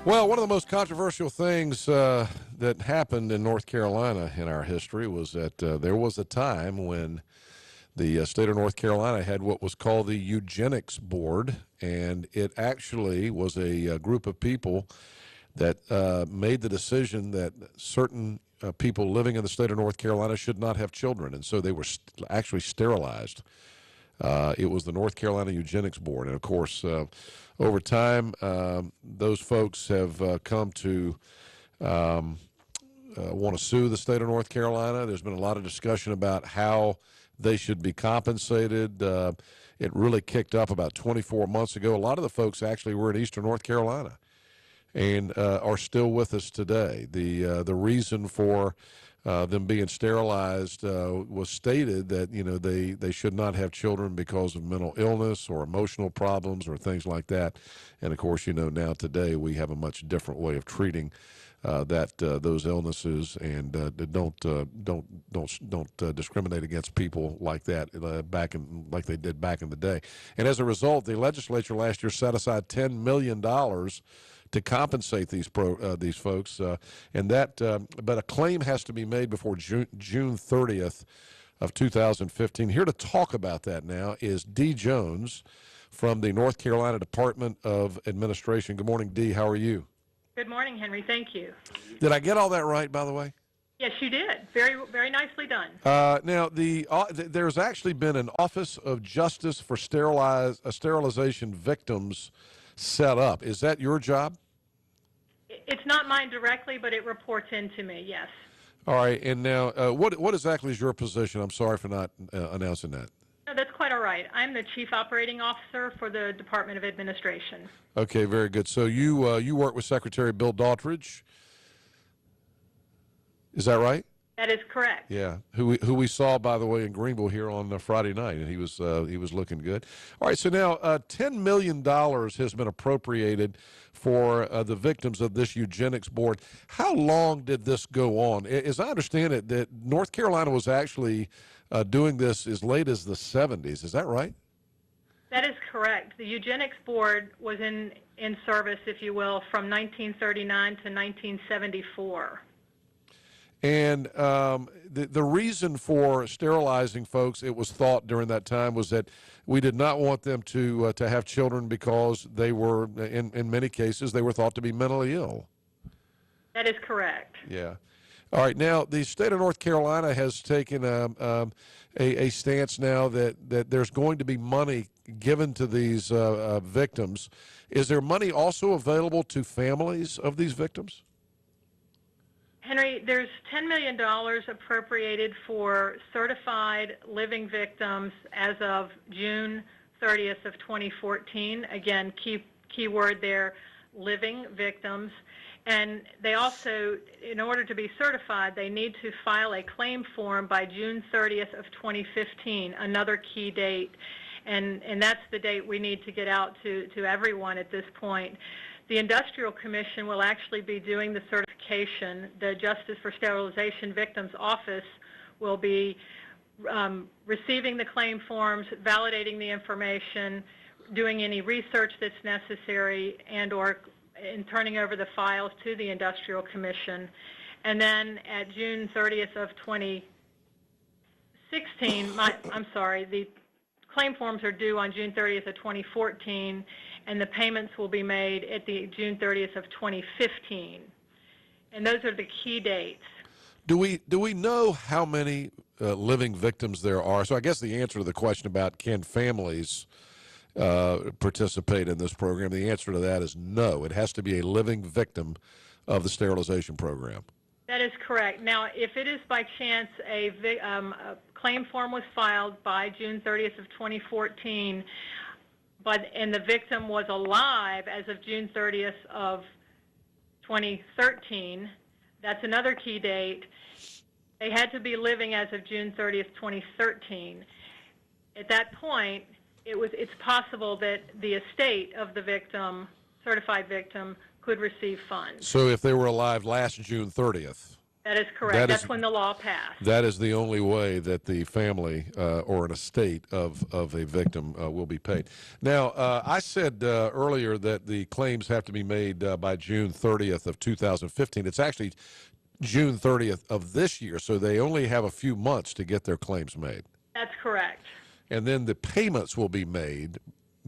Well, one of the most controversial things that happened in North Carolina in our history was that there was a time when the state of North Carolina had what was called the Eugenics Board, and it actually was a group of people that made the decision that certain people living in the state of North Carolina should not have children, and so they were actually sterilized. It was the North Carolina Eugenics Board, and of course, over time, those folks have come to want to sue the state of North Carolina. There's been a lot of discussion about how they should be compensated. It really kicked up about 24 months ago. A lot of the folks actually were in eastern North Carolina and are still with us today. The reason for them being sterilized was stated that they should not have children because of mental illness or emotional problems or things like that. And of course, now today we have a much different way of treating those illnesses, and don't discriminate against people like that like they did back in the day. And as a result, the legislature last year set aside $10 million to compensate these folks, but a claim has to be made before June 30th of 2015. Here to talk about that now is Dee Jones from the North Carolina Department of Administration. Good morning, Dee. How are you? Good morning, Henry. Thank you. Did I get all that right, by the way? Yes, you did. Very, very nicely done. Now, there's actually been an Office of Justice for Sterilization Victims set up. Is that your job? It's not mine directly, but it reports into me, yes. All right. And now, what exactly is your position? I'm sorry for not announcing that. No, that's quite all right. I'm the Chief Operating Officer for the Department of Administration. Okay, very good. So you work with Secretary Bill Daughtridge. Is that right? That is correct. Yeah, who we saw, by the way, in Greenville here on Friday night, and he was looking good. All right, so now $10 million has been appropriated for the victims of this eugenics board. How long did this go on? As I understand it, that North Carolina was actually doing this as late as the 70s. Is that right? That is correct. The eugenics board was in service, if you will, from 1939 to 1974. And the reason for sterilizing folks, it was thought during that time, was that we did not want them to have children because they were, in many cases, they were thought to be mentally ill. That is correct. Yeah. All right. Now, the state of North Carolina has taken a stance now that there's going to be money given to these victims. Is there money also available to families of these victims? Henry, there's $10 million appropriated for certified living victims as of June 30th of 2014. Again, key word there, living victims. And they also, in order to be certified, they need to file a claim form by June 30th of 2015, another key date. And that's the date we need to get out to everyone at this point. The Industrial Commission will actually be doing the certification. The Justice for Sterilization Victims Office will be receiving the claim forms, validating the information, doing any research that's necessary, and turning over the files to the Industrial Commission. And then at June 30th of 2016, the claim forms are due on June 30th of 2014, and the payments will be made at the June 30th of 2015. And those are the key dates. Do we know how many living victims there are? So I guess the answer to the question about can families participate in this program, the answer to that is no. It has to be a living victim of the sterilization program. That is correct. Now, if it is by chance a claim form was filed by June 30th of 2014, and the victim was alive as of June 30th of 2013, that's another key date. They had to be living as of June 30th, 2013. At that point, it's possible that the estate of the victim, certified victim, could receive funds. So if they were alive last June 30th, That is correct. That is That's when the law passed. that is the only way that the family or an estate of a victim will be paid. Now, I said earlier that the claims have to be made by June 30th of 2015. It's actually June 30th of this year, so they only have a few months to get their claims made. That's correct. And then the payments will be made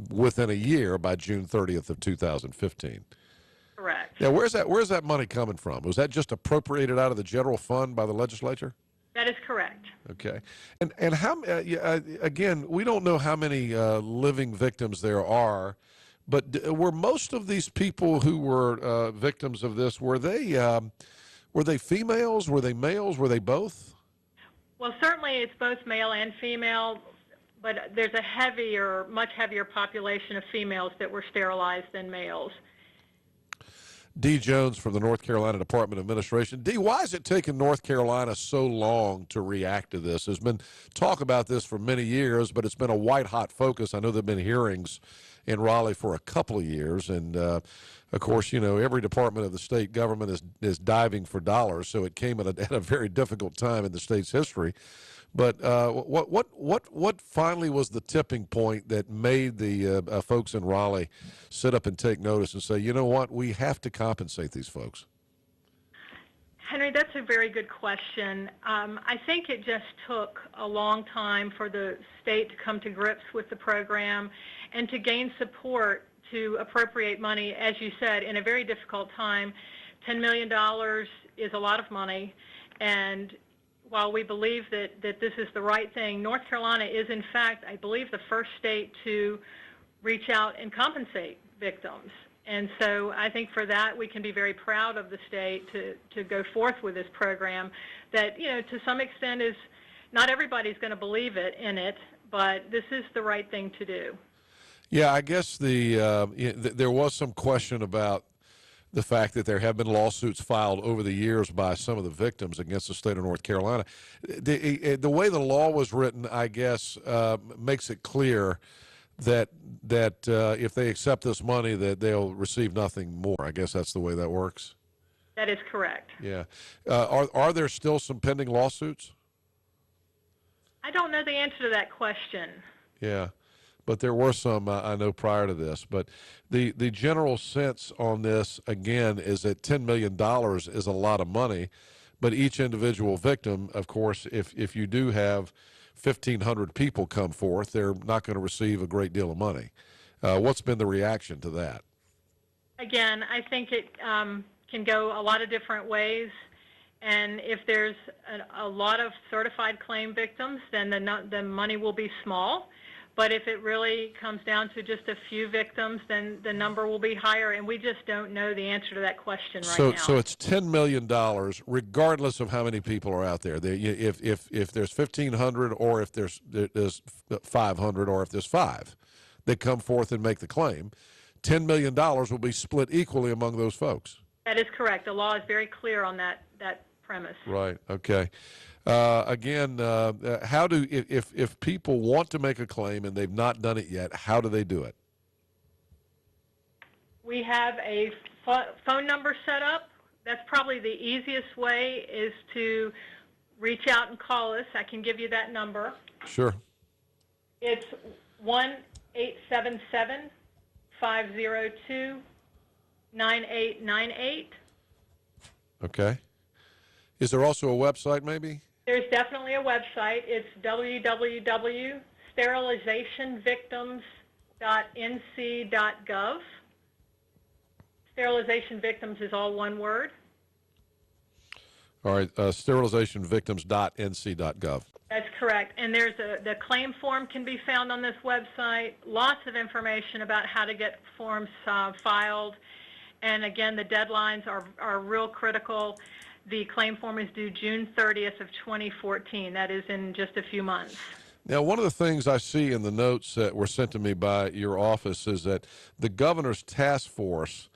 within a year by June 30th of 2015. Correct. Now, where's that money coming from? Was that just appropriated out of the general fund by the legislature? That is correct. Okay. And how again, we don't know how many living victims there are, but were most of these people who were victims of this, were they females? Were they males? Were they both? Well, certainly it's both male and female, but there's a much heavier population of females that were sterilized than males. Dee Jones from the North Carolina Department of Administration. Dee, why has it taken North Carolina so long to react to this? There's been talk about this for many years, but it's been a white-hot focus. I know there have been hearings in Raleigh for a couple of years, and of course, you know, every department of the state government is diving for dollars, so it came at a very difficult time in the state's history. But what finally was the tipping point that made the folks in Raleigh sit up and take notice and say, you know what, we have to compensate these folks? Henry, that's a very good question. I think it just took a long time for the state to come to grips with the program and to gain support to appropriate money, as you said, in a very difficult time. $10 million is a lot of money, and while we believe that this is the right thing, North Carolina is, in fact, I believe, the first state to reach out and compensate victims. And so I think for that we can be very proud of the state to go forth with this program that, you know, to some extent is, not everybody's going to believe in it, but this is the right thing to do. Yeah, I guess there was some question about the fact that there have been lawsuits filed over the years by some of the victims against the state of North Carolina. The way the law was written, I guess, makes it clear that if they accept this money, that they'll receive nothing more. I guess that's the way that works. That is correct. Yeah. Are there still some pending lawsuits? I don't know the answer to that question. Yeah. But there were some, I know, prior to this. But the general sense on this, again, is that $10 million is a lot of money. But each individual victim, of course, if you do have 1,500 people come forth, they're not going to receive a great deal of money. What's been the reaction to that? Again, I think it can go a lot of different ways. And if there's a lot of certified claim victims, then the money will be small. But if it really comes down to just a few victims, then the number will be higher, and we just don't know the answer to that question right now. So it's $10 million, regardless of how many people are out there. If there's 1,500, or if there's 500, or if there's 5 that come forth and make the claim, $10 million will be split equally among those folks. That is correct. The law is very clear on that premise. Right. Okay. Again, how do if people want to make a claim and they've not done it yet, how do they do it? We have a phone number set up. That's probably the easiest way, is to reach out and call us. I can give you that number. Sure. It's 1-877-502-9898. Okay. Is there also a website, maybe? There's definitely a website. It's www.sterilizationvictims.nc.gov. Sterilization victims is all one word. All right, sterilizationvictims.nc.gov. That's correct. And the claim form can be found on this website. Lots of information about how to get forms filed. And again, the deadlines are real critical. The claim form is due June 30th of 2014. That is in just a few months. Now, one of the things I see in the notes that were sent to me by your office is that the governor's task force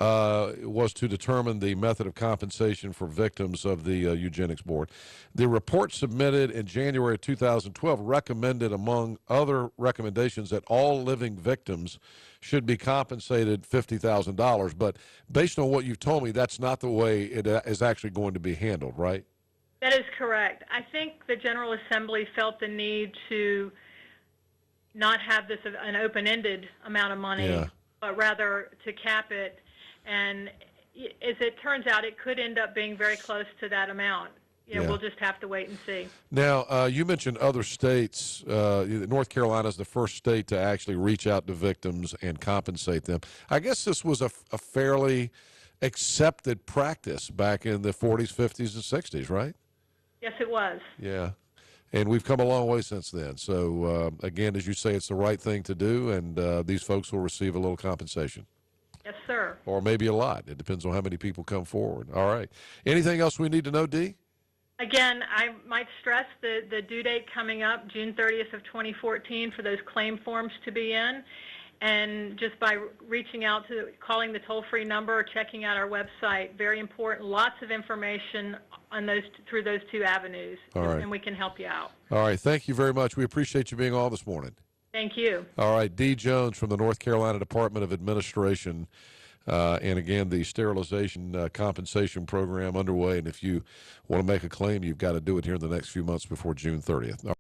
was to determine the method of compensation for victims of the eugenics board. The report submitted in January of 2012 recommended, among other recommendations, that all living victims should be compensated $50,000. But based on what you've told me, that's not the way it is actually going to be handled, right? That is correct. I think the General Assembly felt the need to not have this an open-ended amount of money, but rather to cap it. And as it turns out, it could end up being very close to that amount. We'll just have to wait and see. Now, you mentioned other states. North Carolina is the first state to actually reach out to victims and compensate them. I guess this was a fairly accepted practice back in the 40s, 50s, and 60s, right? Yes, it was. Yeah. And we've come a long way since then. So, again, as you say, it's the right thing to do, and these folks will receive a little compensation. Yes, sir. Or maybe a lot. It depends on how many people come forward. All right. Anything else we need to know, Dee? Again, I might stress the due date coming up, June 30th of 2014, for those claim forms to be in. And just by reaching out to, calling the toll-free number or checking out our website, very important. Lots of information on those through those two avenues, and we can help you out. All right. Thank you very much. We appreciate you being on this morning. Thank you. All right. Dee Jones from the North Carolina Department of Administration. And again, the sterilization compensation program underway. And if you want to make a claim, you've got to do it here in the next few months before June 30th.